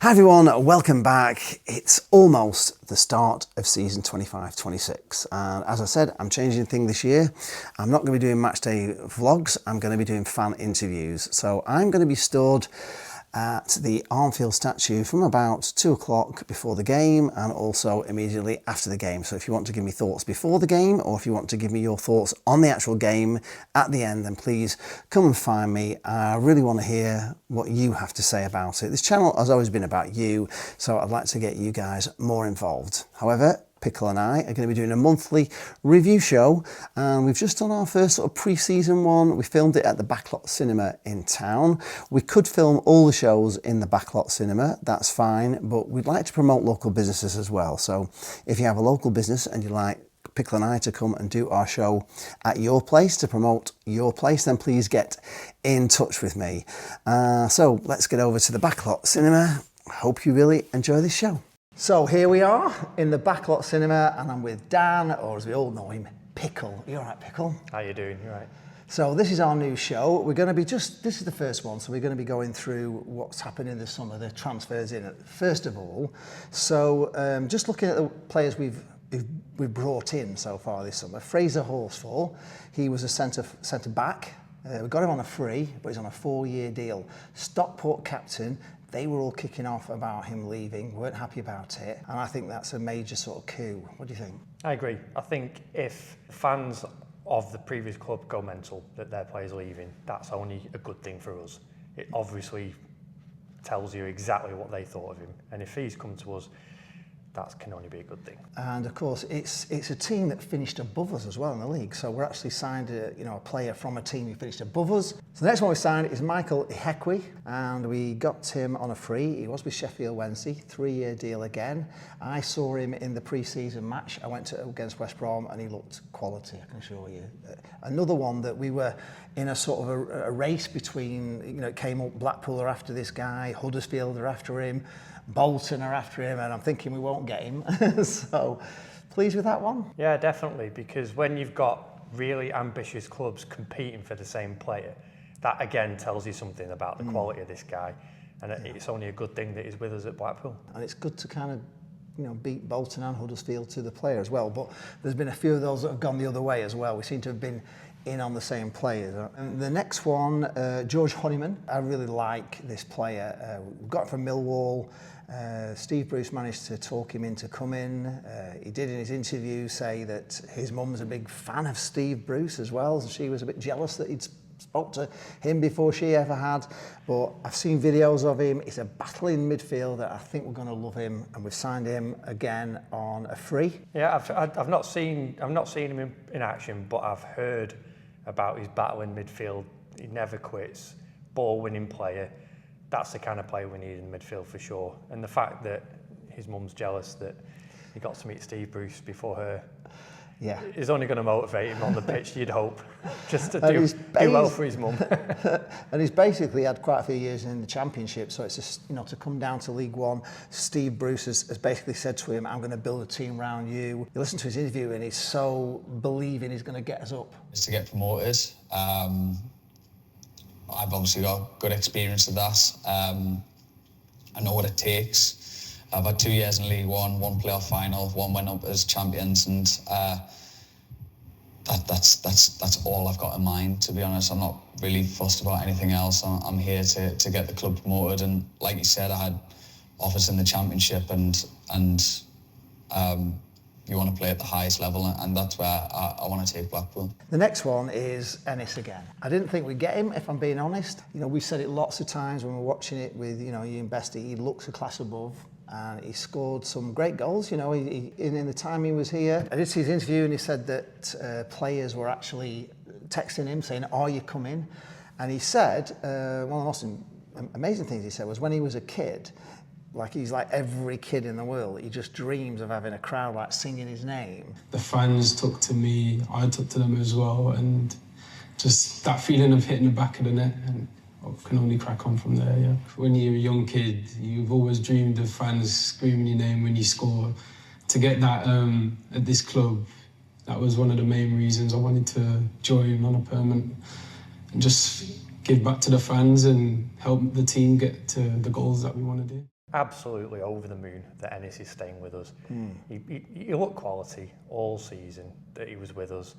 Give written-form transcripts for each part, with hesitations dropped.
Hi everyone, welcome back. It's almost the start of season 25-26 and as I said, I'm changing things this year. I'm not going to be doing matchday vlogs, I'm going to be doing fan interviews. So I'm going to be stood at the Armfield statue from about 2 o'clock before the game and also immediately after the game. So if you want to give me thoughts before the game or if you want to give me your thoughts on the actual game at the end, then please come and find me. I really want to hear what you have to say about it. This channel has always been about you, so I'd like to get you guys more involved. However, Pickle and I are going to be doing a monthly review show and we've just done our first sort of pre-season one. We filmed it at the Backlot Cinema in town. We could film all the shows in the Backlot Cinema, that's fine, but we'd like to promote local businesses as well. So if you have a local business and you'd like Pickle and I to come and do our show at your place to promote your place, then please get in touch with me. So let's get over to the Backlot Cinema. I hope you really enjoy this show. So here we are in the Backlot Cinema and I'm with Dan, or as we all know him, Pickle. You all right, Pickle? How you doing? You all right? So this is our new show. We're going to be this is the first one, so we're going to be going through what's happened in the summer, the transfers in it, first of all. So just looking at the players we've brought in so far this summer. Fraser Horsfall, he was a centre back. We got him on a free, but he's on a 4-year deal. Stockport captain. They were all kicking off about him leaving, weren't happy about it, and I think that's a major sort of coup. What do you think? I agree. I think if fans of the previous club go mental that their player's leaving, that's only a good thing for us. It obviously tells you exactly what they thought of him, and if he's come to us, that can only be a good thing. And of course, it's a team that finished above us as well in the league. So we're actually signed a player from a team who finished above us. So the next one we signed is Michael Ihekwe, and we got him on a free. He was with Sheffield Wednesday, 3-year deal again. I saw him in the pre-season match. I went against West Brom, and he looked quality, I can assure you. Another one that we were in a sort of a race between, it came up, Blackpool are after this guy, Huddersfield are after him, Bolton are after him, and I'm thinking we won't get him. So, pleased with that one? Yeah, definitely, because when you've got really ambitious clubs competing for the same player, that again tells you something about the quality of this guy, and it's only a good thing that he's with us at Blackpool. And it's good to kind of beat Bolton and Huddersfield to the player as well, but there's been a few of those that have gone the other way as well. We seem to have been in on the same players. And the next one, George Honeyman. I really like this player. We got him from Millwall. Steve Bruce managed to talk him into coming. He did in his interview say that his mum's a big fan of Steve Bruce as well, and she was a bit jealous that he'd spoke to him before she ever had. But I've seen videos of him. He's a battling midfielder. I think we're going to love him, and we've signed him again on a free. Yeah, I've not seen him in action, but I've heard about his battling midfield. He never quits, ball-winning player. That's the kind of player we need in midfield for sure. And the fact that his mum's jealous that he got to meet Steve Bruce before her, is only going to motivate him on the pitch, you'd hope, just to do well for his mum. And he's basically had quite a few years in the Championship, so it's just, to come down to League One. Steve Bruce has basically said to him, I'm going to build a team around you. You listen to his interview and he's so believing he's going to get us up. Is to get promoted. I've obviously got good experience of that. I know what it takes. I've had 2 years in League One playoff final, one went up as champions, and that's all I've got in mind, to be honest. I'm not really fussed about anything else. I'm here to get the club promoted, and like you said, I had offers in the Championship, and you want to play at the highest level, and that's where I want to take Blackpool. The next one is Ennis again. I didn't think we'd get him, if I'm being honest. We've said it lots of times when we're watching it with, you and Bestie. He looks a class above, and he scored some great goals. In the time he was here, I did see his interview, and he said that players were actually texting him saying, "Are you coming?" And he said one of the most amazing things he said was when he was a kid. He's like every kid in the world. He just dreams of having a crowd singing his name. The fans took to me, I took to them as well, and just that feeling of hitting the back of the net, and I can only crack on from there, yeah. When you're a young kid, you've always dreamed of fans screaming your name when you score. To get that at this club, that was one of the main reasons I wanted to join on a permanent and just give back to the fans and help the team get to the goals that we want to do. Absolutely over the moon that Ennis is staying with us. He looked quality all season that he was with us.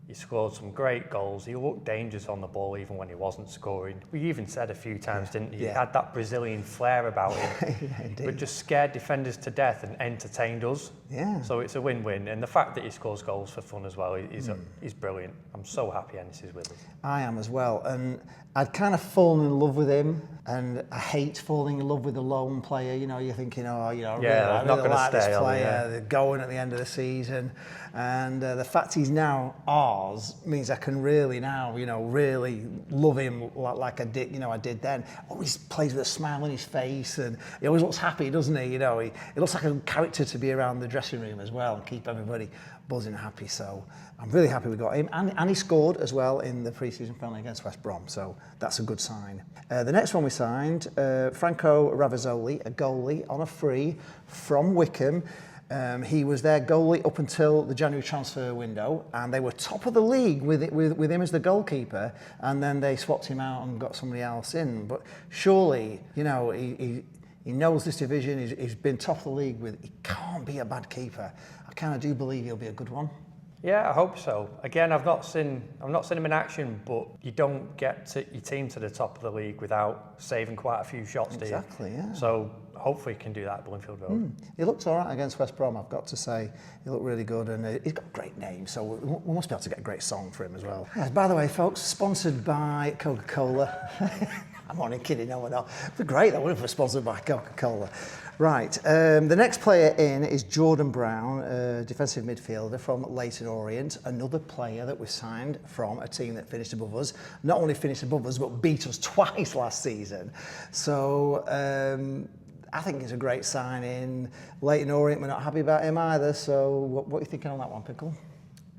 He scored some great goals. He looked dangerous on the ball even when he wasn't scoring. We even said a few times, didn't he? He had that Brazilian flair about him. But just scared defenders to death and entertained us. Yeah. So it's a win-win. And the fact that he scores goals for fun as well is brilliant. I'm so happy Ennis is with us. I am as well. And I'd kind of fallen in love with him, and I hate falling in love with a lone player. You know, you're thinking, I really like this player. They're going at the end of the season. And the fact he's now ours means I can really now, really love him like I did then. Always plays with a smile on his face, and he always looks happy, doesn't he? He looks like a character to be around the dressing room as well and keep everybody buzzing happy. So I'm really happy we got him. And he scored as well in the pre-season friendly against West Brom, so that's a good sign. The next one we signed, Franco Ravazzoli, a goalie on a free from Wickham. He was their goalie up until the January transfer window, and they were top of the league with him as the goalkeeper, and then they swapped him out and got somebody else in. But surely, he knows this division. He's been top of the league with. He can't be a bad keeper. I kind of do believe he'll be a good one. Yeah, I hope so. Again, I've not seen him in action, but you don't get your team to the top of the league without saving quite a few shots, do you? Exactly, yeah. So hopefully he can do that at Bloomfield Road. He looked all right against West Brom, I've got to say. He looked really good, and he's got a great name, so we must be able to get a great song for him as well. By the way, folks, sponsored by Coca-Cola. I'm only kidding, no, we're not. It'd be great that we're sponsored by Coca-Cola. Right, the next player in is Jordan Brown, defensive midfielder from Leyton Orient, another player that we signed from a team that finished above us. Not only finished above us, but beat us twice last season. So I think it's a great signing. Leyton Orient, we're not happy about him either, so what are you thinking on that one, Pickle?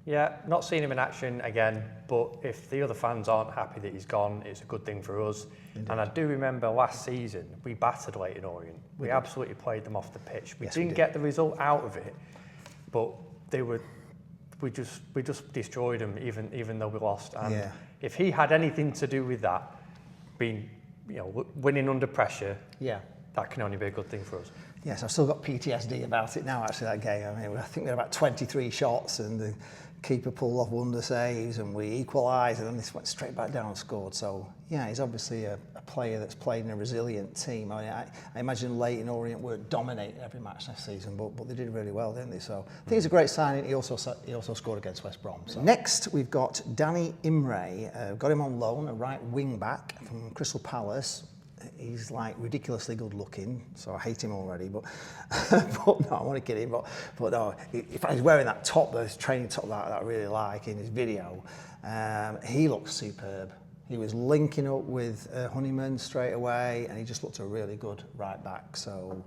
Yeah, not seen him in action again, but if the other fans aren't happy that he's gone, it's a good thing for us. Indeed. And I do remember last season, we battered Leyton Orient. We absolutely played them off the pitch. We didn't get the result out of it, but we just destroyed them even though we lost. And if he had anything to do with that, being winning under pressure, that can only be a good thing for us. Yes, I've still got PTSD about it now, actually, that game. I mean, I think we had about 23 shots and the keeper pulled off wonder saves and we equalised and then this went straight back down and scored. So, yeah, he's obviously a player that's played in a resilient team. I imagine Leyton Orient weren't dominating every match this season, but they did really well, didn't they? So I think it's a great signing. He also scored against West Brom. So next, we've got Danny Imre. Got him on loan, a right wing back from Crystal Palace. He's like ridiculously good looking, so I hate him already. But no, I'm only kidding. But no, if he's wearing that top, those training top that I really like in his video, he looks superb. He was linking up with Honeyman straight away, and he just looked a really good right back. So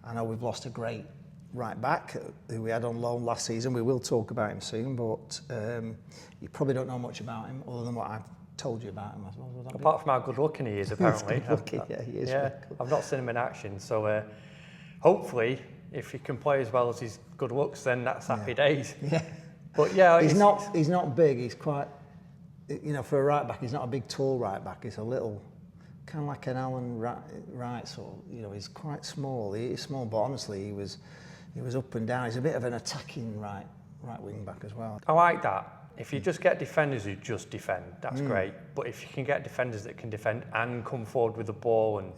I know we've lost a great right back who we had on loan last season. We will talk about him soon, but you probably don't know much about him other than what I've told you about him. Apart from how good looking he is, apparently. He is. Yeah, I've not seen him in action, so hopefully, if he can play as well as his good looks, then that's happy days. Yeah, but yeah, he's not big. He's quite, for a right back, he's not a big tall right back. He's a little, kind of like an Alan Wright sort. He's quite small. He is small, but honestly, he was up and down. He's a bit of an attacking right wing back as well. I like that. If you just get defenders who just defend, that's great. But if you can get defenders that can defend and come forward with the ball and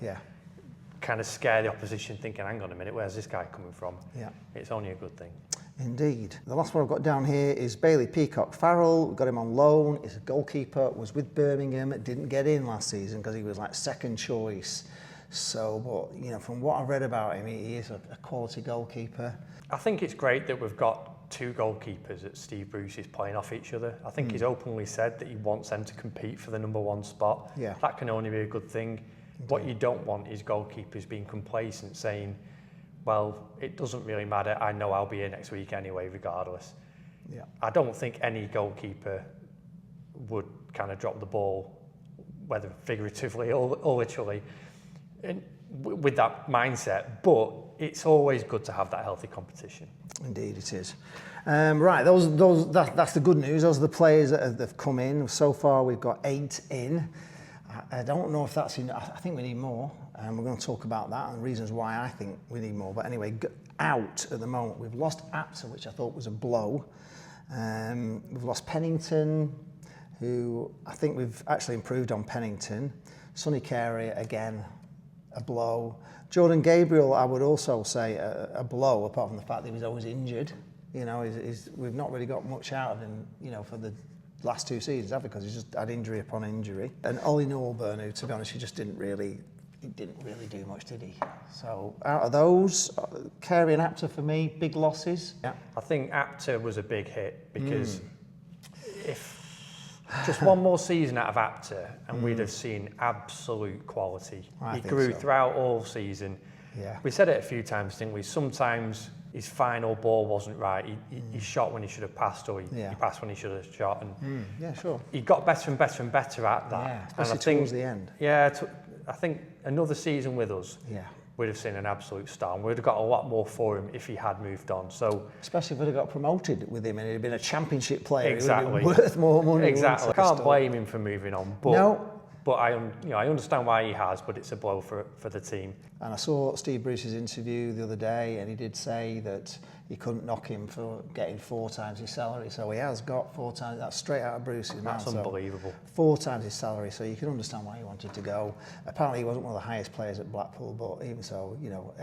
kind of scare the opposition thinking, hang on a minute, where's this guy coming from? Yeah, it's only a good thing. Indeed. The last one I've got down here is Bailey Peacock Farrell. We got him on loan. He's a goalkeeper, was with Birmingham, didn't get in last season because he was like second choice. So, but from what I've read about him, he is a quality goalkeeper. I think it's great that we've got two goalkeepers that Steve Bruce is playing off each other. I think he's openly said that he wants them to compete for the number one spot. Yeah. That can only be a good thing. Indeed. What you don't want is goalkeepers being complacent, saying, well, it doesn't really matter, I know I'll be here next week anyway, regardless. Yeah. I don't think any goalkeeper would kind of drop the ball, whether figuratively or literally, with that mindset, but it's always good to have that healthy competition. Indeed, it is. Right, that's the good news. Those are the players that have come in. So far, we've got 8 in. I don't know if that's enough. I think we need more, and we're going to talk about that and reasons why I think we need more. But anyway, out at the moment, we've lost Apter, which I thought was a blow. We've lost Pennington, who I think we've actually improved on Pennington. Sonny Carey, again, a blow. Jordan Gabriel, I would also say a blow, apart from the fact that he was always injured. You know, we've not really got much out of him, you know, for the last 2 seasons, have we? Because he's just had injury upon injury. And Ollie Norburn, who, to be honest, he didn't really do much, did he? So out of those, Carey and Apter for me, big losses. Yeah. I think Apter was a big hit because if just one more season out of Apter and we'd have seen absolute quality. He grew throughout all season. Yeah. We said it a few times, didn't we? Sometimes his final ball wasn't right. He shot when he should have passed, or he passed when he should have shot. And yeah, sure. He got better and better and better at that. Yeah, especially towards the end. Yeah, I think another season with us, we'd have seen an absolute star. And we'd have got a lot more for him if he had moved on. So, especially if we'd have got promoted with him and he'd have been a championship player. Exactly. He would have been worth more money. Exactly. I can't blame him for moving on. But, no. But I understand why he has, but it's a blow for the team. And I saw Steve Bruce's interview the other day, and he did say that he couldn't knock him for getting 4 times his salary. So he has got 4 times. That's straight out of Bruce's mouth. That's unbelievable. 4 times his salary. So you can understand why he wanted to go. Apparently, he wasn't one of the highest players at Blackpool, but even so, you know,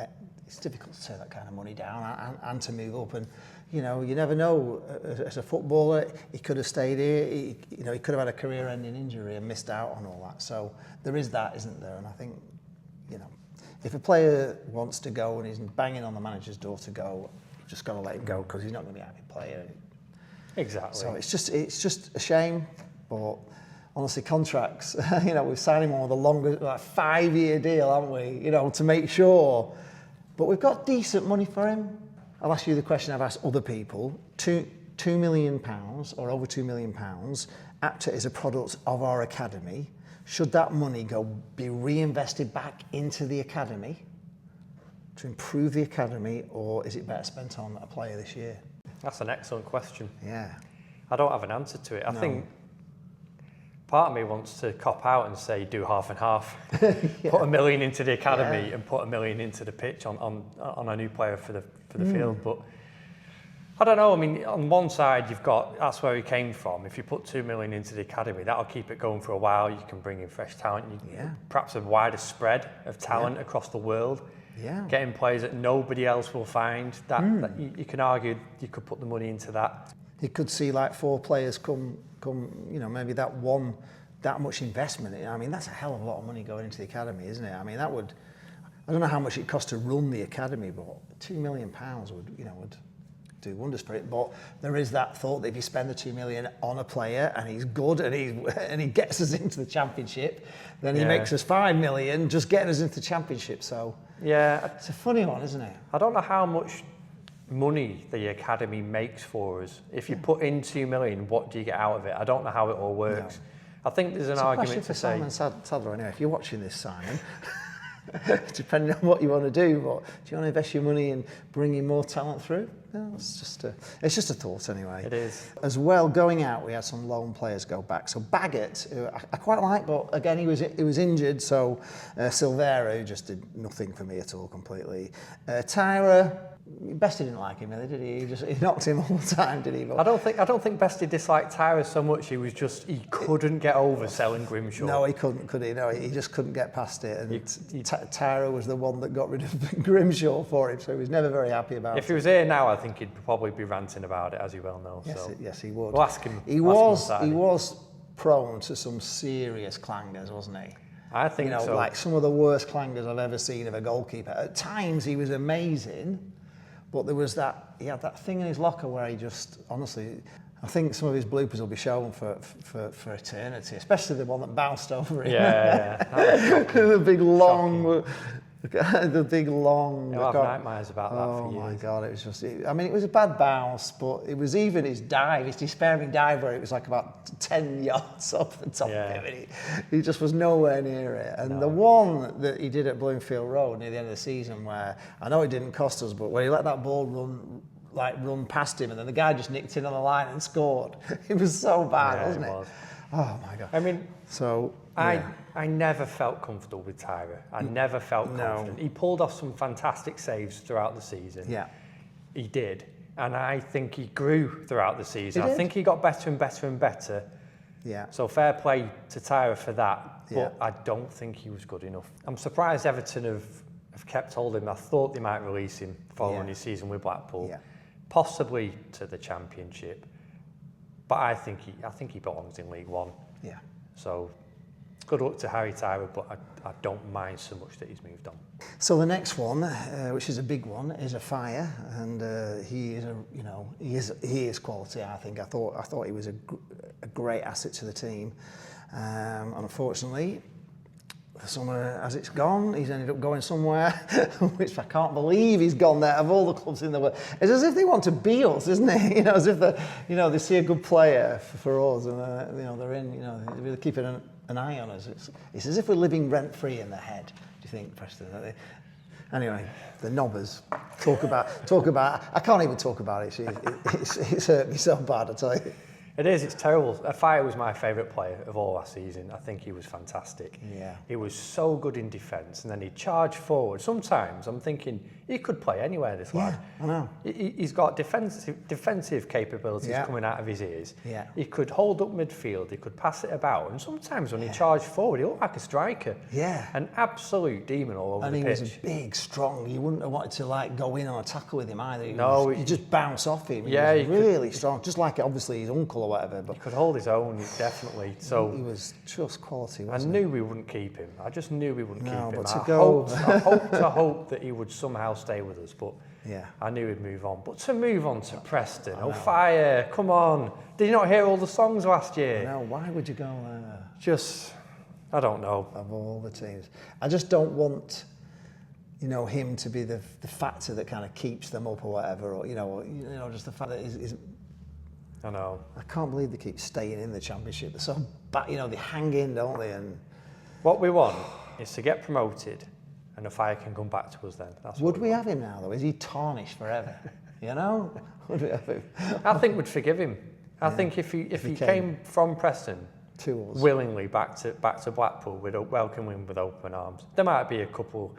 it's difficult to turn that kind of money down and to move up. And you know, you never know. As a footballer, he could have stayed here. He could have had a career-ending injury and missed out on all that. So there is that, isn't there? And I think, you know, if a player wants to go and he's banging on the manager's door to go, you've just got to let him go because he's not going to be a happy player. Exactly. So it's just a shame. But honestly, contracts. You know, we've signed him on with a longer, like 5-year deal, haven't we? You know, to make sure. But we've got decent money for him. I'll ask you the question I've asked other people. £2 million or over £2 million. Apter is a product of our academy. Should that money be reinvested back into the academy to improve the academy, or is it better spent on a player this year? That's an excellent question. Yeah. I don't have an answer to it. I think part of me wants to cop out and say do half and half. Put £1 million into the academy and put £1 million into the pitch on a new player for the field. But I don't know. I mean, on one side you've got that's where he came from. If you put £2 million into the academy, that'll keep it going for a while. You can bring in fresh talent. Perhaps a wider spread of talent across the world. Yeah. Getting players that nobody else will find. That you can argue you could put the money into that. You could see like 4 players come, you know, maybe that much investment. I mean, that's a hell of a lot of money going into the academy, isn't it? I mean, I don't know how much it costs to run the academy, but £2 million would do wonders for it. But there is that thought that if you spend the £2 million on a player and he's good and he gets us into the championship, then he makes us £5 million just getting us into the championship. So it's a funny one, isn't it? I don't know how much money the academy makes for us. If you put in £2 million, what do you get out of it? I don't know how it all works. No. I think there's an argument to say. Simon Sadler, anyway, if you're watching this, Simon, depending on what you want to do, but do you want to invest your money in bringing more talent through? No, it's just a thought anyway. It is. As well, going out, we had some loan players go back. So Baggett, who I quite like, but again, he was injured. So Silvera, who just did nothing for me at all, completely. Tyra, Bestie didn't like him, really, did he? He knocked him all the time, did he? But I don't think Bestie disliked Tyra so much. He couldn't get over selling Grimshaw. No, he couldn't, could he? No, he just couldn't get past it. And Tyra was the one that got rid of Grimshaw for him, so he was never very happy about it. If he was here now, I think he'd probably be ranting about it, as you well know. Yes, he would. We'll ask him. He was prone to some serious clangers, wasn't he? I think so. Like some of the worst clangers I've ever seen of a goalkeeper. At times he was amazing. But there was he had that thing in his locker where he just, honestly, I think some of his bloopers will be shown for eternity, especially the one that bounced over him. The big long, You'll have nightmares about that for years. Oh my God, it was just, it was a bad bounce, but it was even his despairing dive where it was like about 10 yards off the top of him. He just was nowhere near it. And the one that he did at Bloomfield Road near the end of the season where, I know it didn't cost us, but where he let that ball run past him and then the guy just nicked in on the line and scored. It was so bad, wasn't it? Was. Oh my God. I mean, so I never felt comfortable with Tyra. I never felt confident. He pulled off some fantastic saves throughout the season. Yeah. He did. And I think he grew throughout the season. He did. I think he got better and better and better. Yeah. So fair play to Tyra for that. Yeah. But I don't think he was good enough. I'm surprised Everton have kept hold of him. I thought they might release him following his season with Blackpool. Yeah. Possibly to the Championship. But I think he belongs in League One. Yeah. So good luck to Harry Tyra, but I don't mind so much that he's moved on. So the next one, which is a big one, is a fire, and he is quality. I think. I thought he was a great asset to the team. Unfortunately, the summer as it's gone, he's ended up going somewhere, which I can't believe he's gone there. Of all the clubs in the world, it's as if they want to be us, isn't it? As if they see a good player for us, and they're in. They're keeping an eye on us. It's as if we're living rent free in their head. Do you think, Preston? Anyway, the knobbers. Talk about. I can't even talk about it. It's hurt me so bad. I tell you. It is, it's terrible. Fire was my favourite player of all last season. I think he was fantastic. Yeah. He was so good in defence, and then he'd charge forward. Sometimes I'm thinking, he could play anywhere, this lad. I know. He's got defensive capabilities coming out of his ears. Yeah. He could hold up midfield, he could pass it about, and sometimes when he charged forward, he looked like a striker. Yeah. An absolute demon all over the pitch. And he was big, strong. You wouldn't have wanted to go in on a tackle with him either. You just bounce off him. Yeah, he was really strong, just like obviously his uncle or whatever. But he could hold his own, definitely. So he was just quality. I knew we wouldn't keep him. I just knew we wouldn't keep him. But I hoped that he would somehow stay with us, but yeah. I knew he'd move on. But to move on to Preston, fire! Come on! Did you not hear all the songs last year? No, why would you go there? I don't know. Of all the teams, I just don't want, him to be the factor that kind of keeps them up or whatever, or just the fact that he's I know. I can't believe they keep staying in the Championship. They're so bad, they hang in, don't they? And what we want is to get promoted, and the fire can come back to us then. Would we have him now, though? Is he tarnished forever? Would we have him? I think we'd forgive him. I think if he came from Preston to us willingly back to Blackpool, we'd welcome him with open arms. There might be a couple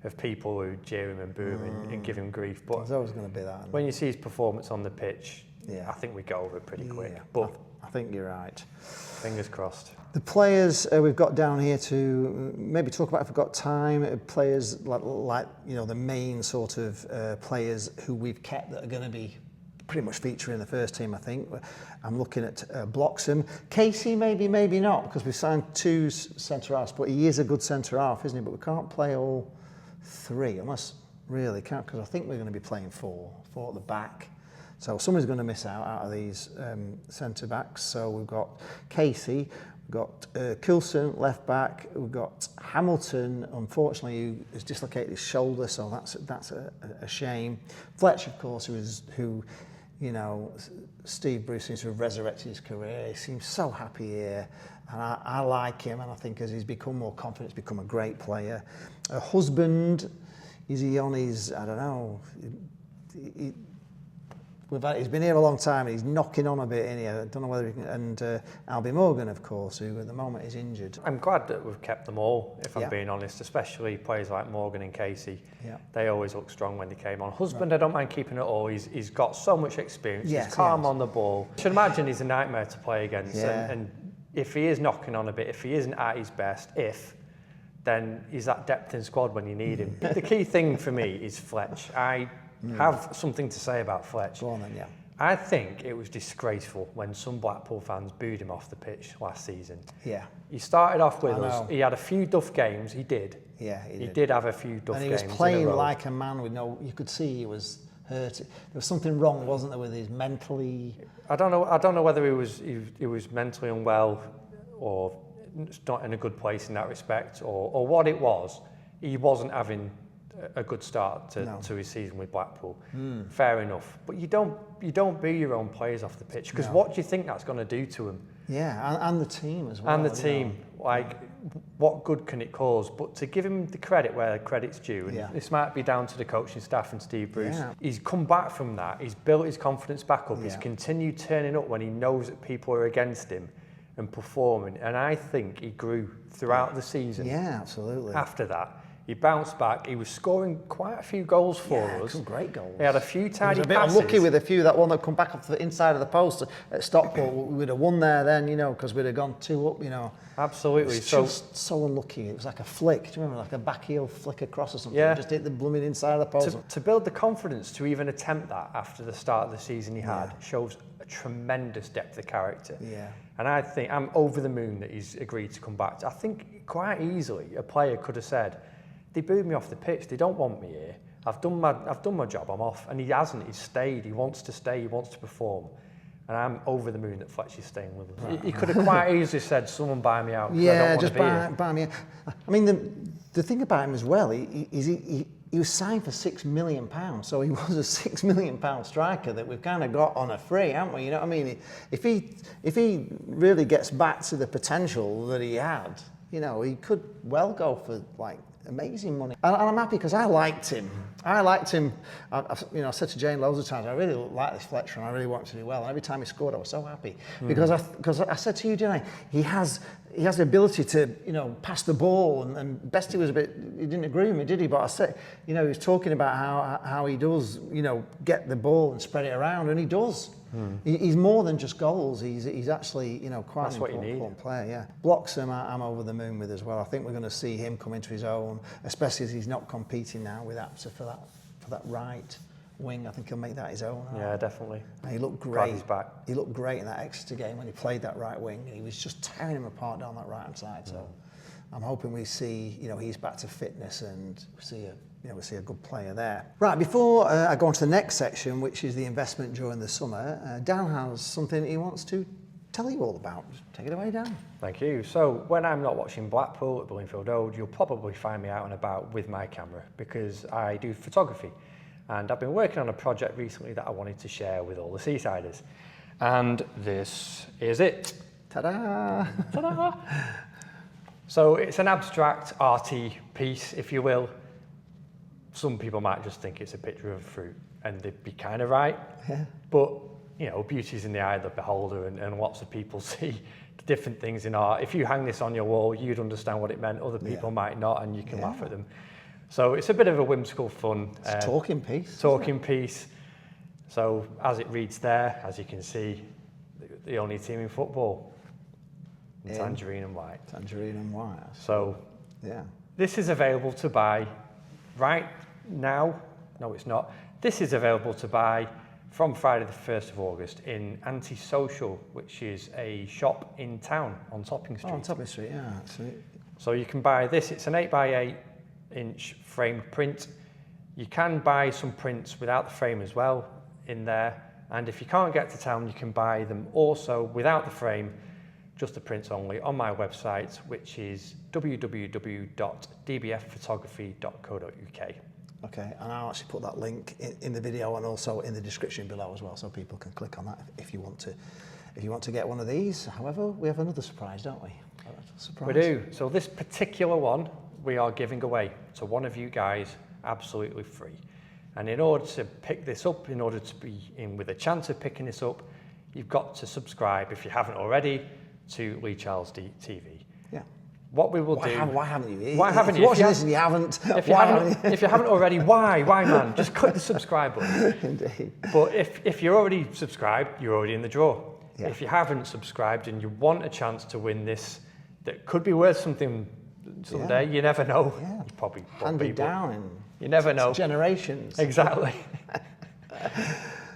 of people who jeer him and boo him and give him grief, but there's always going to be that. When you see his performance on the pitch, yeah. I think we go over it pretty quick. Yeah, but I think you're right. Fingers crossed. The players we've got down here to maybe talk about if we've got time. Players like the main sort of players who we've kept that are going to be pretty much featuring in the first team. I think I'm looking at Bloxham, Casey, maybe not, because we've signed 2 centre halves, but he is a good centre half, isn't he? But we can't play all 3 unless really can't, because I think we're going to be playing 4 at the back. So somebody's going to miss out of these centre backs. So we've got Casey, we've got Coulson left back, we've got Hamilton, unfortunately, who has dislocated his shoulder, so that's a shame. Fletch, of course, who Steve Bruce seems to have resurrected his career. He seems so happy here, and I like him, and I think as he's become more confident, he's become a great player. Husband, is he on his? I don't know. He's been here a long time and he's knocking on a bit in here. I don't know whether he can. And Albie Morgan, of course, who at the moment is injured. I'm glad that we've kept them all, if I'm being honest, especially players like Morgan and Casey. Yeah. They always look strong when they came on. Husband, I don't mind keeping it all. He's got so much experience. Yes, he's calm on the ball. I should imagine he's a nightmare to play against. Yeah. And if he is knocking on a bit, if he isn't at his best, then he's that depth in squad when you need him. The key thing for me is Fletch. I have something to say about Fletch. Go on then, yeah. I think it was disgraceful when some Blackpool fans booed him off the pitch last season. Yeah. He started off with us. He had a few duff games. He did. Yeah, he did have a few duff games. And he was playing like a man with you could see he was hurt. There was something wrong, wasn't there, with his mentally? I don't know whether he was mentally unwell or not in a good place in that respect, or what it was. He wasn't having a good start to his season with Blackpool. Fair enough, but you don't boo your own players off the pitch, because what do you think that's going to do to him? Yeah, and the team as well. And the team, what good can it cause? But to give him the credit where credit's due, and this might be down to the coaching staff and Steve Bruce. Yeah. He's come back from that. He's built his confidence back up. He's continued turning up when he knows that people are against him. and performing. And I think he grew throughout the season. Yeah, absolutely. After that, he bounced back. He was scoring quite a few goals for us. Some great goals. He had a few tidy He was a bit passes. unlucky with a few. That one that come back off the inside of the post at Stockport, we would have won there then, because we'd have gone 2 up, Absolutely. It's just so unlucky. It was like a flick. Do you remember, like a back heel flick across or something? Yeah. Just hit the blooming inside of the post. To build the confidence to even attempt that after the start of the season he had shows a tremendous depth of character. Yeah. And I think I'm over the moon that he's agreed to come back. I think quite easily a player could have said, they booed me off the pitch, they don't want me here. I've done my job, I'm off. And he hasn't, he's stayed, he wants to stay, he wants to perform. And I'm over the moon that Fletcher's staying with us. Right. He could have quite easily said, someone buy me out. Yeah, just buy me out. I mean, the thing about him as well, he was signed for £6 million, so he was a £6 million striker that we've kind of got on a free, haven't we? You know what I mean? If he really gets back to the potential that he had, he could well go for like amazing money. And I'm happy because I liked him. I've said to Jane loads of times, I really like this Fletcher and I really want him to do well. And every time he scored, I was so happy because I said to you, didn't I? He has the ability to, pass the ball and Bestie was he didn't agree with me, did he? But I said, he was talking about how he does, get the ball and spread it around, and he does. He's more than just goals. He's actually, quite an important player. Yeah, Bloxham, I'm over the moon with as well. I think we're going to see him come into his own, especially as he's not competing now with Apsa for that right wing. I think he'll make that his own. Yeah, definitely. And he looked great. He looked great in that Exeter game when he played that right wing. He was just tearing him apart down that right hand side. So I'm hoping we see, he's back to fitness and we see a good player there. Right, before I go on to the next section, which is the investment during the summer, Dan has something he wants to tell you all about. Take it away, Dan. Thank you. So when I'm not watching Blackpool at Bloomfield Road, you'll probably find me out and about with my camera because I do photography. And I've been working on a project recently that I wanted to share with all the Seasiders. And this is it. Ta-da! Ta-da! So it's an abstract, arty piece, if you will. Some people might just think it's a picture of fruit, and they'd be kind of right. Yeah. But, beauty's in the eye of the beholder, and lots of people see different things in art. If you hang this on your wall, you'd understand what it meant. Other people might not, and you can laugh at them. So it's a bit of a whimsical fun. It's a talking piece. Talking piece. So as it reads there, as you can see, the only team in football. Tangerine and white. Tangerine and white. So yeah, this is available to buy right now. No, it's not. This is available to buy from Friday the 1st of August in Antisocial, which is a shop in town on Topping Street. Oh, on Topping Street, yeah. So you can buy this. It's an 8x8-inch framed print. You can buy some prints without the frame as well in there. And if you can't get to town, you can buy them also without the frame, just the prints only, on my website, which is www.dbfphotography.co.uk. Okay, and I'll actually put that link in the video and also in the description below as well, so people can click on that if you want to get one of these. However, we have another surprise, don't we? We do. So this particular one we are giving away to one of you guys absolutely free. And in order to pick this up, in order to be in with a chance of picking this up, you've got to subscribe, if you haven't already, to Lee Charles TV. Yeah. What we will do... Why haven't you? Why haven't you? you? Watching this and you haven't... If you haven't already, why man? Just click the subscribe button. Indeed. But if you're already subscribed, you're already in the draw. Yeah. If you haven't subscribed and you want a chance to win this, that could be worth something someday, you never know. Yeah. You probably hand it down in you never know. Generations. Exactly.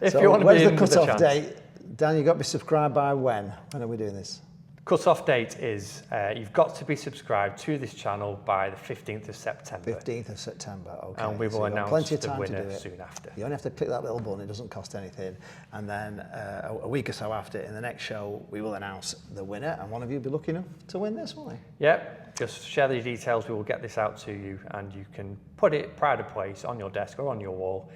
If so you want to when's be the in with a cut-off chance. date? Dan, you've got to be subscribed by when? When are we doing this? Cut-off date is you've got to be subscribed to this channel by the 15th of September. 15th of September, okay. And we will announce plenty of the time winner to do it. soon after. You only have to click that little button, it doesn't cost anything. And then a week or so after, in the next show, we will announce the winner. And one of you will be lucky enough to win this, won't we? Yep, just share the details, we will get this out to you, and you can put it pride of place on your desk or on your wall,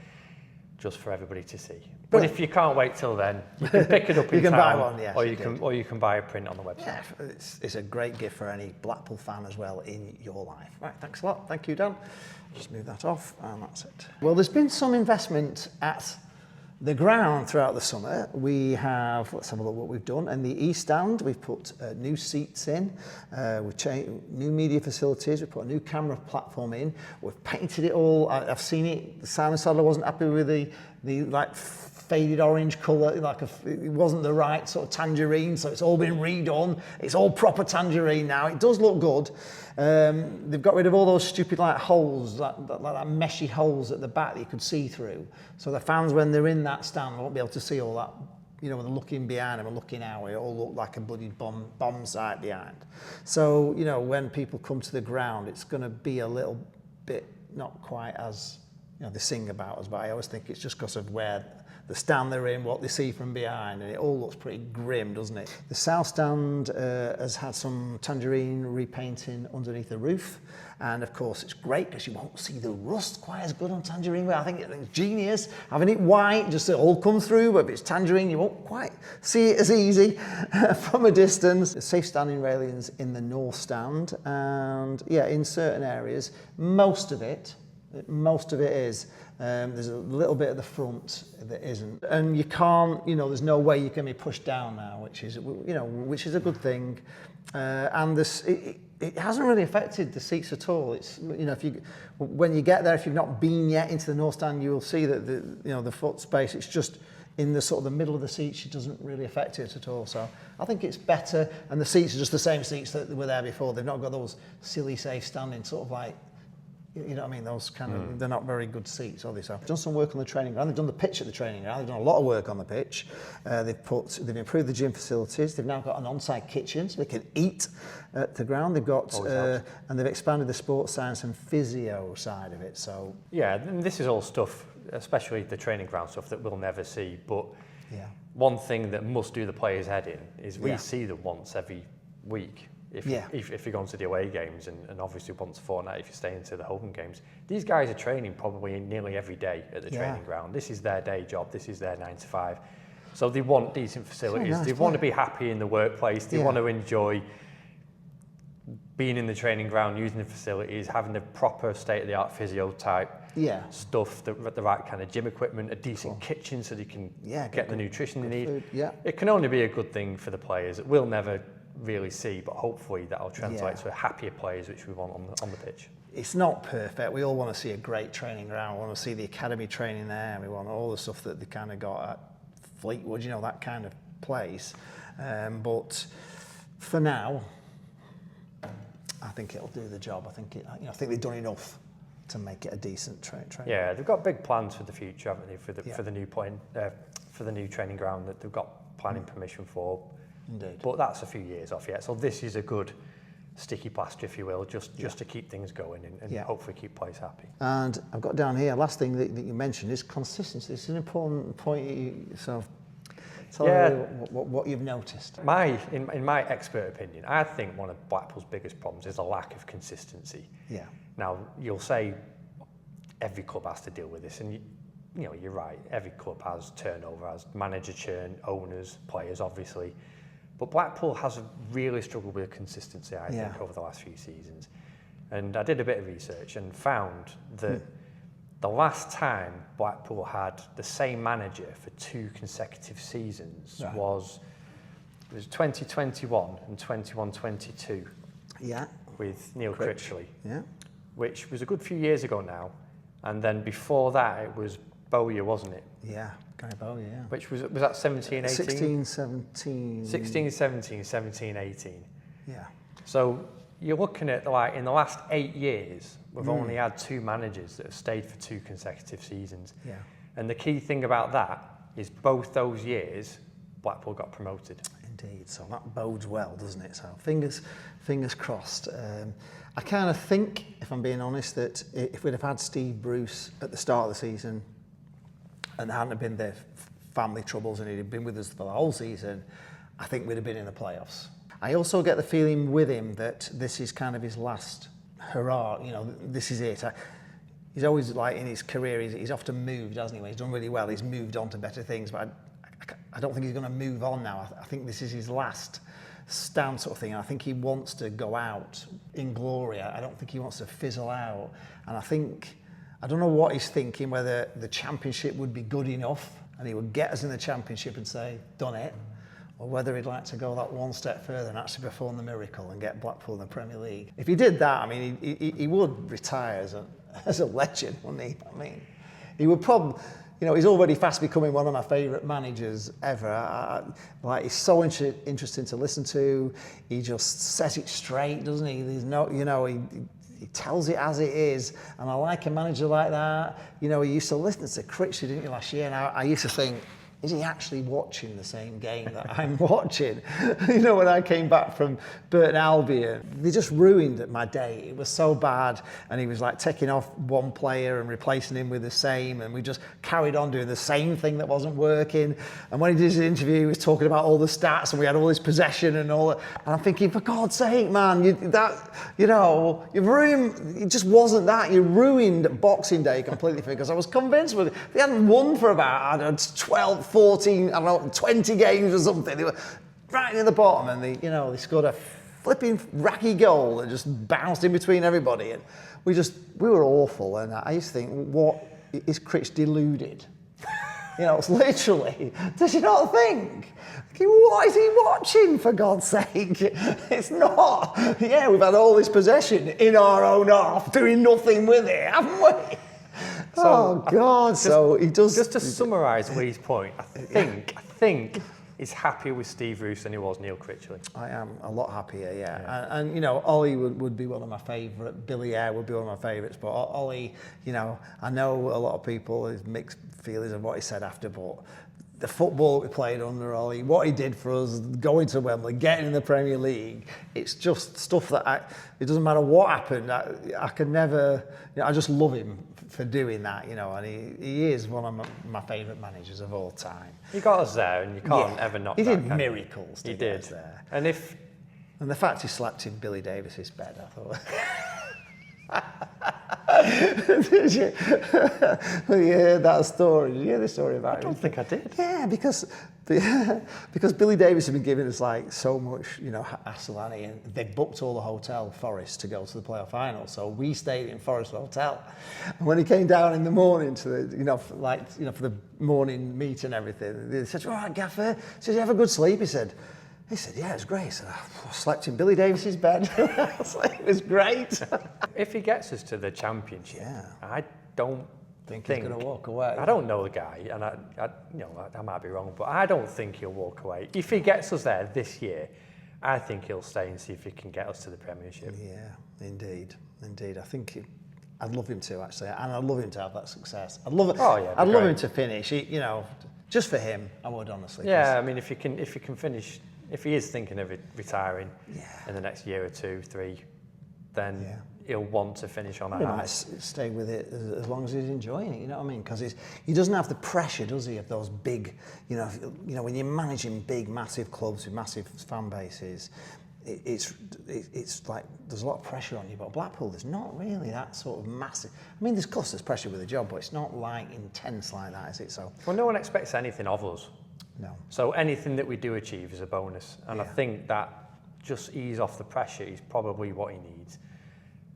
just for everybody to see. But if you can't wait till then, you can pick it up in You can town, buy one, yes, or you can buy a print on the website. Yeah, it's a great gift for any Blackpool fan as well in your life. Right, thanks a lot. Thank you, Dan. Just move that off, and that's it. Well, there's been some investment at The ground throughout the summer, we have, let's have a look what we've done. In the East Stand, we've put new seats in, we've changed new media facilities, we've put a new camera platform in, we've painted it all. I've seen it, Simon Sadler wasn't happy with the like faded orange colour, it wasn't the right sort of tangerine, so it's all been redone. It's all proper tangerine now. It does look good. They've got rid of all those stupid like holes, like meshy holes at the back that you could see through. So the fans, when they're in that stand, won't be able to see all that. You know, when they're looking behind them and looking out, it all looked like a bloody bomb site behind. So, you know, when people come to the ground, it's going to be a little bit not quite as, you know, they sing about us, but I always think it's just because of where the stand they're in, what they see from behind, and it all looks pretty grim, doesn't it? The South Stand has had some tangerine repainting underneath the roof, and of course it's great because you won't see the rust quite as good on tangerine. I think it's genius having it white, just it all come through, but if it's tangerine you won't quite see it as easy from a distance. Safe standing railings in the North Stand, and yeah, in certain areas, most of it is. There's a little bit at the front that isn't, and you can't, you know, there's no way you can be pushed down now, which is a good thing. And it hasn't really affected the seats at all. It's, you know, when you get there, if you've not been yet into the North Stand, you will see that the foot space, it's just in the sort of the middle of the seats, it doesn't really affect it at all. So I think it's better, and the seats are just the same seats that were there before. They've not got those silly safe standing sort of like, you know what I mean, those kind of, they're not very good seats, are they? So I've done some work on the training ground. They've done the pitch at the training ground. They've done a lot of work on the pitch. They've improved the gym facilities. They've now got an on-site kitchen so they can eat at the ground. They've got, and they've expanded the sports science and physio side of it. So yeah, and this is all stuff, especially the training ground stuff, that we'll never see. But yeah, one thing that must do the players' head in is we see them once every week. If you're going to the away games, and obviously once a fortnight if you're staying to the home games. These guys are training probably nearly every day at the training ground. This is their day job, this is their 9 to 5. So they want decent facilities, they want to be happy in the workplace, they want to enjoy being in the training ground, using the facilities, having the proper state-of-the-art physio type stuff, the right kind of gym equipment, a decent kitchen so they can get the nutrition they need. Food, It can only be a good thing for the players. It will never really see, but hopefully that'll translate to happier players, which we want on the pitch. It's not perfect. We all want to see a great training ground. We want to see the academy training there. We want all the stuff that they kind of got at Fleetwood, you know, that kind of place. But for now, I think it'll do the job. I think they've done enough to make it a decent training. Yeah, they've got big plans for the future, haven't they? For the new training ground that they've got planning permission for. Indeed. But that's a few years off yet. So this is a good sticky plaster, if you will, just to keep things going and hopefully keep players happy. And I've got down here, last thing that you mentioned is consistency. It's an important point. So tell me what you've noticed. In my expert opinion, I think one of Blackpool's biggest problems is a lack of consistency. Yeah. Now, you'll say every club has to deal with this, and you know, you're right. Every club has turnover, has manager churn, owners, players, obviously. But Blackpool has really struggled with consistency, I think, over the last few seasons. And I did a bit of research and found that the last time Blackpool had the same manager for 2 consecutive seasons was 2021 and 21-22. Yeah. With Neil Critchley. Yeah. Which was a good few years ago now. And then before that, it was Bowyer, wasn't it? Yeah, Gary Bowyer, yeah. Which was that 17-18? 16-17. 16-17, 17-18. Yeah. So you're looking at, like, in the last 8 years, we've only had 2 managers that have stayed for 2 consecutive seasons. Yeah. And the key thing about that is both those years, Blackpool got promoted. Indeed, so that bodes well, doesn't it? So fingers crossed. I kind of think, if I'm being honest, that if we'd have had Steve Bruce at the start of the season and there hadn't have been the family troubles and he'd have been with us for the whole season, I think we'd have been in the playoffs. I also get the feeling with him that this is kind of his last hurrah, you know, this is it. He's always, like, in his career, he's often moved, hasn't he? When he's done really well, he's moved on to better things, but I don't think he's going to move on now. I think this is his last stand sort of thing. And I think he wants to go out in glory. I don't think he wants to fizzle out. And I don't know what he's thinking, whether the championship would be good enough and he would get us in the Championship and say, done it, or whether he'd like to go that one step further and actually perform the miracle and get Blackpool in the Premier League. If he did that, I mean, he would retire as a legend, wouldn't he? I mean, he would probably, you know, he's already fast becoming one of my favourite managers ever. Like, he's so interesting to listen to. He just says it straight, doesn't he? There's no, you know, he tells it as it is, and I like a manager like that. You know, he used to listen to Critchley, didn't you, last year? And I used to think, is he actually watching the same game that I'm watching? You know, when I came back from Burton Albion, they just ruined my day. It was so bad, and he was like taking off one player and replacing him with the same, and we just carried on doing the same thing that wasn't working. And when he did his interview, he was talking about all the stats, and we had all this possession and all that. And I'm thinking, for God's sake, man, you've ruined. It just wasn't that. You ruined Boxing Day completely, because I was convinced with it. They hadn't won for about, I don't know, 12, 14, I don't know, 20 games or something. They were right near the bottom, and they scored a flipping racky goal that just bounced in between everybody, and we were awful. And I used to think, what is Critch deluded? You know, it's literally, does he not think? What is he watching, for God's sake? It's not. Yeah, we've had all this possession in our own half, doing nothing with it, haven't we? So, oh God! So he does. Just to summarise Lee's point, I think he's happier with Steve Roos than he was Neil Critchley. I am a lot happier, yeah. And you know, Ollie would be one of my favourite. Billy Eyre would be one of my favourites. But Ollie, you know, I know a lot of people have mixed feelings of what he said after, but the football we played under Ollie, what he did for us, going to Wembley, getting in the Premier League, it's just stuff that it doesn't matter what happened, I could never, you know, I just love him for doing that, you know, and he is one of my favourite managers of all time. He got us there, and you can't ever knock that. He did miracles. He did. There. And the fact he slept in Billy Davis's bed, I thought. Did you hear that story? Did you hear the story about it? I don't think I did. Yeah, because Billy Davis had been giving us like so much, you know, hassle, and they booked all the hotel Forest to go to the playoff final. So we stayed in Forest Hotel, and when he came down in the morning to the, for the morning meet and everything, they said, "All right, Gaffer," he said, "You have a good sleep?" He said, "Yeah, it was great." He said, "I slept in Billy Davis's bed." It was great. If he gets us to the Championship, I don't think he's going to walk away. I don't know the guy, and I might be wrong, but I don't think he'll walk away. If he gets us there this year, I think he'll stay and see if he can get us to the Premiership. Yeah, indeed. I think I'd love him to, actually, and I'd love him to have that success. I'd love him to finish. Just for him, I would, honestly. Yeah, I mean, if he can finish. If he is thinking of retiring in the next year or 2, 3, then he'll want to finish on a high. He might stay with it as long as he's enjoying it, you know what I mean? Because he doesn't have the pressure, does he, of those big, you know, when you're managing big, massive clubs with massive fan bases, it's like there's a lot of pressure on you. But Blackpool, there's not really that sort of massive. I mean, there's pressure with the job, but it's not like intense like that, is it? So well, no one expects anything of us. No. So anything that we do achieve is a bonus, and I think that just ease off the pressure is probably what he needs,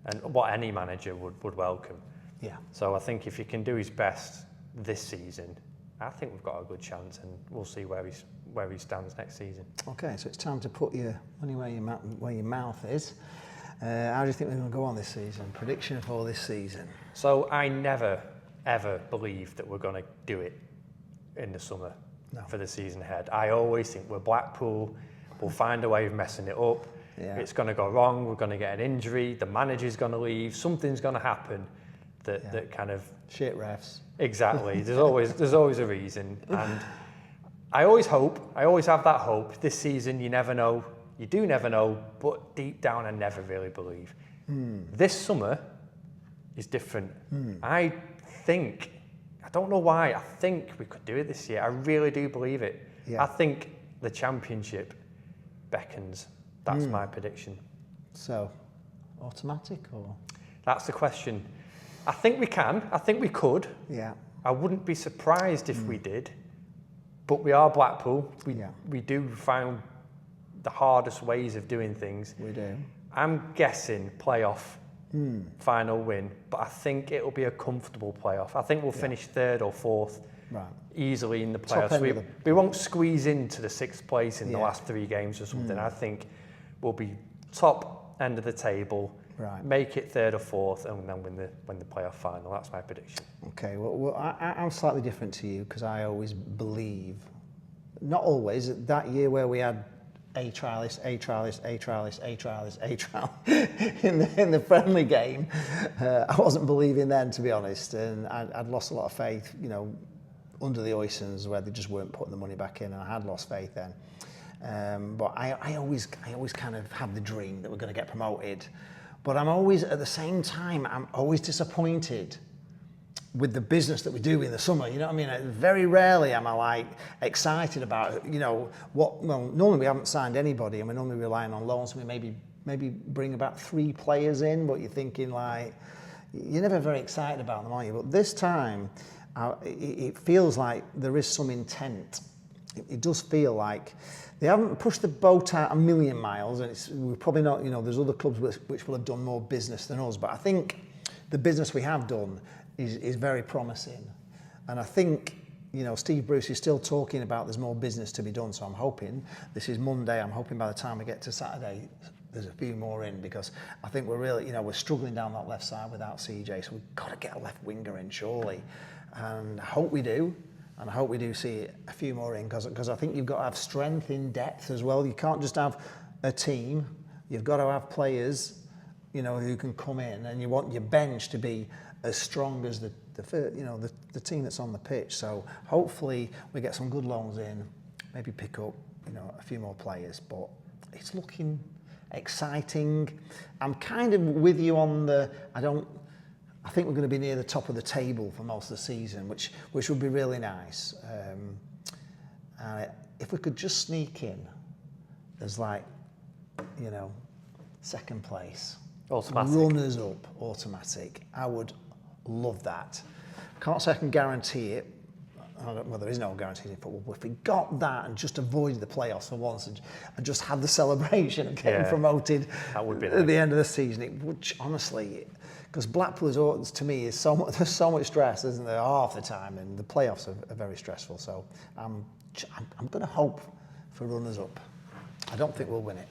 and what any manager would welcome. Yeah. So I think if he can do his best this season, I think we've got a good chance, and we'll see where he stands next season. Okay, so it's time to put your money where your mouth is. How do you think we're going to go on this season? Prediction for this season? So I never ever believed that we're going to do it in the summer. No. For the season ahead. I always think we're Blackpool, we'll find a way of messing it up. It's going to go wrong, we're going to get an injury, the manager's going to leave, something's going to happen that kind of... Shit refs. Exactly, there's always a reason. And I always have that hope. This season, you never know, you do never know, but deep down I never really believe. This summer is different. I don't know why, I think we could do it this year. I really do believe it. I think the Championship beckons. That's my prediction. So, automatic or? That's the question. I think we can. I think we could. Yeah. I wouldn't be surprised if we did. But we are Blackpool. We do find the hardest ways of doing things. We do. I'm guessing playoff final win, but I think it'll be a comfortable playoff. I think we'll finish third or fourth easily in the playoffs. We won't squeeze into the 6th place in the last 3 games or something. I think we'll be top end of the table, make it 3rd or 4th, and then win the playoff final. That's my prediction. Okay, well I'm slightly different to you because I always believe, not always, that year where we had a trialist in the friendly game, I wasn't believing then, to be honest, and I'd lost a lot of faith, you know, under the Oysons, where they just weren't putting the money back in, and I had lost faith then. But I always kind of had the dream that we're going to get promoted. But I'm always, at the same time, I'm always disappointed with the business that we do in the summer. You know what I mean? Very rarely am I like excited about, you know, normally we haven't signed anybody and we're normally relying on loans. We maybe bring about 3 players in, but you're thinking like, you're never very excited about them, are you? But this time, it feels like there is some intent. It does feel like they haven't pushed the boat out a million miles, and we're probably not, you know, there's other clubs which will have done more business than us, but I think the business we have done is very promising. And I think, you know, Steve Bruce is still talking about there's more business to be done, so I'm hoping, this is Monday, I'm hoping by the time we get to Saturday, there's a few more in, because I think we're really, you know, we're struggling down that left side without CJ, so we've got to get a left winger in, surely. And I hope we do. And I hope we do see a few more in, because I think you've got to have strength in depth as well. You can't just have a team. You've got to have players, you know, who can come in, and you want your bench to be as strong as the team that's on the pitch. So hopefully we get some good loans in, maybe pick up, you know, a few more players. But it's looking exciting. I'm kind of with you on I think we're going to be near the top of the table for most of the season, which would be really nice. If we could just sneak in as, like, you know, 2nd place, automatic, runners up, automatic, I would love that. Can't say I can guarantee it. Well, there is no guarantee in football, but if we got that and just avoided the playoffs for once and just had the celebration of getting promoted that would be at the end of the season, it would, honestly, because Blackpool is, to me, there's so much stress, isn't there, half the time, and the playoffs are very stressful. So I'm going to hope for runners up. I don't think we'll win it.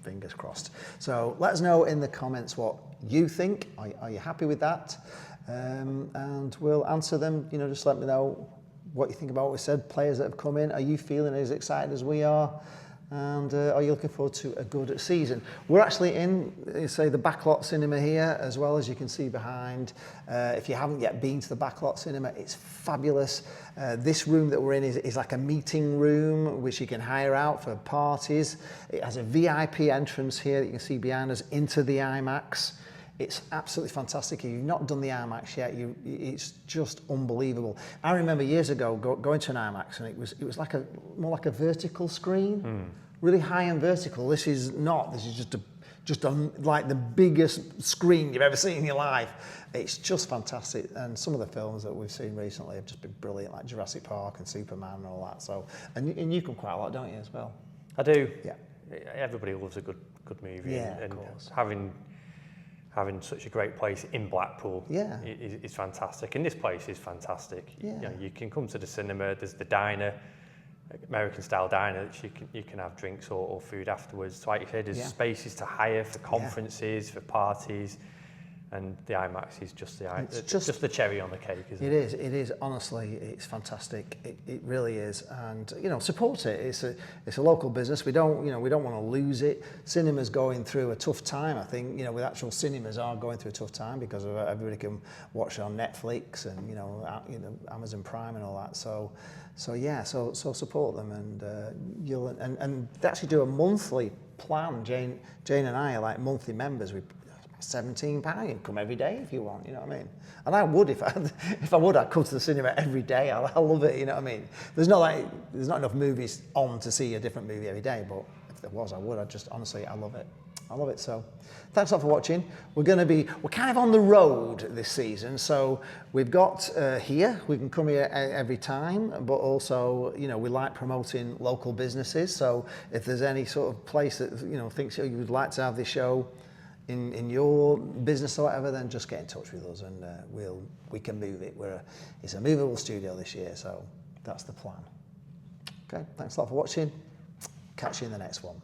Fingers crossed. So let us know in the comments what you think. Are you happy with that? And we'll answer them. You know, just let me know what you think about what we said. Players that have come in, are you feeling as excited as we are? And are you looking forward to a good season? We're actually in, say, the Backlot Cinema here, as well, as you can see behind. If you haven't yet been to the Backlot Cinema, it's fabulous. This room that we're in is like a meeting room, which you can hire out for parties. It has a VIP entrance here that you can see behind us into the IMAX. It's absolutely fantastic. If you've not done the IMAX yet, it's just unbelievable. I remember years ago going to an IMAX, and it was like more like a vertical screen, really high and vertical. This is not. This is just like the biggest screen you've ever seen in your life. It's just fantastic. And some of the films that we've seen recently have just been brilliant, like Jurassic Park and Superman and all that. So, and you come quite a lot, don't you, as well? I do. Yeah. Everybody loves a good movie. Yeah, and of course. Having such a great place in Blackpool is fantastic, and this place is fantastic. Yeah. You know, you can come to the cinema. There's the diner, American style diner, that you can have drinks or food afterwards. So like you said, there's spaces to hire for conferences, for parties, and the IMAX is just the cherry on the cake, isn't it? It is. Honestly, it's fantastic. It really is, and you know, support it. It's a local business. We don't want to lose it. Cinema's going through a tough time. I think, you know, with actual cinemas are going through a tough time because of everybody can watch on Netflix and you know Amazon Prime and all that. So support them, and and they actually do a monthly plan. Jane and I are like monthly members. We £17, you can come every day if you want, you know what I mean? And I would, if I would, I'd come to the cinema every day. I love it, you know what I mean? There's not enough movies on to see a different movie every day, but if there was, I would. Honestly, I love it. I love it. So thanks a lot for watching. We're kind of on the road this season. So we've got here, we can come here every time, but also, you know, we like promoting local businesses. So if there's any sort of place that, you know, thinks you would like to have this show in your business or whatever, then just get in touch with us and we can move it. It's a movable studio this year, so that's the plan. Okay, thanks a lot for watching. Catch you in the next one.